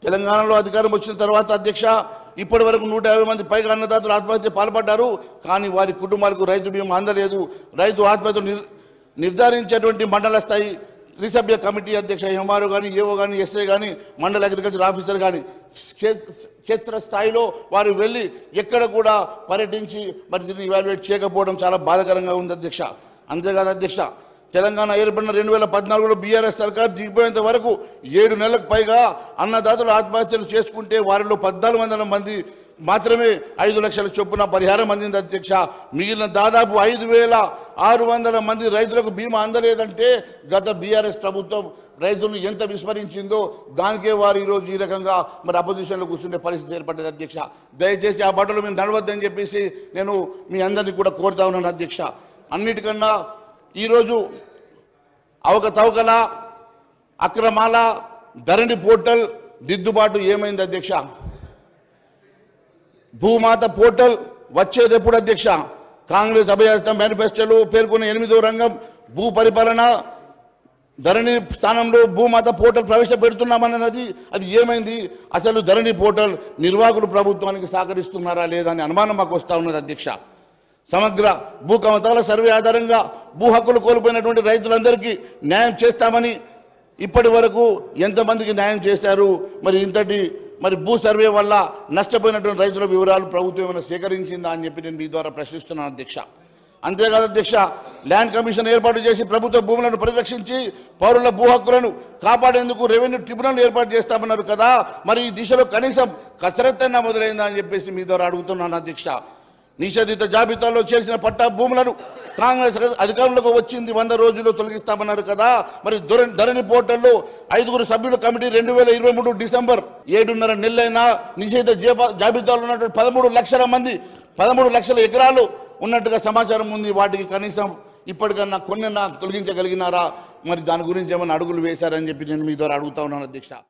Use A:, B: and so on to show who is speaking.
A: తెలంగాణలో అధికారం వచ్చిన తర్వాత అధ్యక్ష ఇప్పటి వరకు 150 మంది పైగా అన్నదాతలు ఆత్మహత్య పాల్పడ్డారు. కానీ వారి కుటుంబాలకు రైతు బీమా అందలేదు. రైతు ఆత్మహత్య నిర్ధారించేటువంటి మండల స్థాయి త్రిసభ్య కమిటీ అధ్యక్ష ఎంఆర్ఓ కానీ, ఏఓ కానీ, ఎస్ఐ కానీ, మండల అగ్రికల్చర్ ఆఫీసర్ కానీ క్షేత్ర స్థాయిలో వారు వెళ్ళి ఎక్కడ కూడా పర్యటించి మరి దీన్ని ఇవాల్యుయేట్ చేయకపోవడం చాలా బాధాకరంగా ఉంది అధ్యక్ష. అంతేకాదు అధ్యక్ష, తెలంగాణ ఏర్పడిన 2014లో బీఆర్ఎస్ సర్కార్ దిగిపోయేంత వరకు 7 నెలలకు పైగా అన్నదాతలు ఆత్మహత్యలు చేసుకుంటే వారిలో 1400 మంది మాత్రమే 5 లక్షల చొప్పున పరిహారం అందింది అధ్యక్ష. మిగిలిన దాదాపు 5600 మంది రైతులకు బీమా అందలేదంటే గత బీఆర్ఎస్ ప్రభుత్వం రైతులను ఎంత విస్మరించిందో దానికే వారు ఈరోజు ఈ రకంగా మరి అపోజిషన్లో కూర్చునే పరిస్థితి ఏర్పడ్డది అధ్యక్ష. దయచేసి ఆ బట్టలు మీరు నడవద్దని చెప్పేసి నేను మీ అందరినీ కూడా కోరుతా ఉన్నాను అధ్యక్ష. అన్నిటికన్నా ఈరోజు అవకతవకల అక్రమాల ధరణి పోర్టల్ దిద్దుబాటు ఏమైంది అధ్యక్ష? భూమాత పోర్టల్ వచ్చేది ఎప్పుడు అధ్యక్ష? కాంగ్రెస్ అభయహస్తం మేనిఫెస్టోలో పేర్కొన్న 8వ రంగం భూ పరిపాలన ధరణి స్థానంలో భూమాత పోర్టల్ ప్రవేశపెడుతున్నామన్నది అది ఏమైంది? అసలు ధరణి పోర్టల్ నిర్వాహకులు ప్రభుత్వానికి సహకరిస్తున్నారా లేదా అని అనుమానం మాకు వస్తూ ఉన్నది అధ్యక్ష. సమగ్ర భూ కమతాల సర్వే ఆధారంగా భూ హక్కులు కోల్పోయినటువంటి రైతులందరికీ న్యాయం చేస్తామని ఇప్పటి వరకు ఎంతమందికి న్యాయం చేశారు? మరి ఇంతటి మరి భూ సర్వే వల్ల నష్టపోయినటువంటి రైతుల వివరాలు ప్రభుత్వం ఏమైనా సేకరించిందా అని చెప్పి నేను మీ ద్వారా ప్రశ్నిస్తున్నాను అధ్యక్ష. అంతేకాదు అధ్యక్ష, ల్యాండ్ కమిషన్ ఏర్పాటు చేసి ప్రభుత్వ భూములను పరిరక్షించి పౌరుల భూ హక్కులను కాపాడేందుకు రెవెన్యూ ట్రిబ్యునల్ ఏర్పాటు చేస్తామన్నారు కదా, మరి ఈ దిశలో కనీసం కసరత్తైనా మొదలైందా అని చెప్పేసి మీ ద్వారా అడుగుతున్నాను అధ్యక్ష. నిషేధిత జాబితాలో చేసిన పట్టా భూములను కాంగ్రెస్ అధికారంలోకి వచ్చింది 100 రోజుల్లో తొలగిస్తామన్నారు కదా, మరి ధరణి పోర్టల్లో 5 సభ్యుల కమిటీ 2023 డిసెంబర్ 7.5 నెలలైనా నిషేధిత జాబితాలో ఉన్నటువంటి 13 లక్షల ఎకరాలు ఉన్నట్టుగా సమాచారం ఉంది. వాటికి కనీసం ఇప్పటికన్నా కొన్ని తొలగించగలిగినారా? మరి దాని గురించి ఏమైనా అడుగులు వేశారని చెప్పి నేను మీ ద్వారా అడుగుతా ఉన్నాను అధ్యక్ష.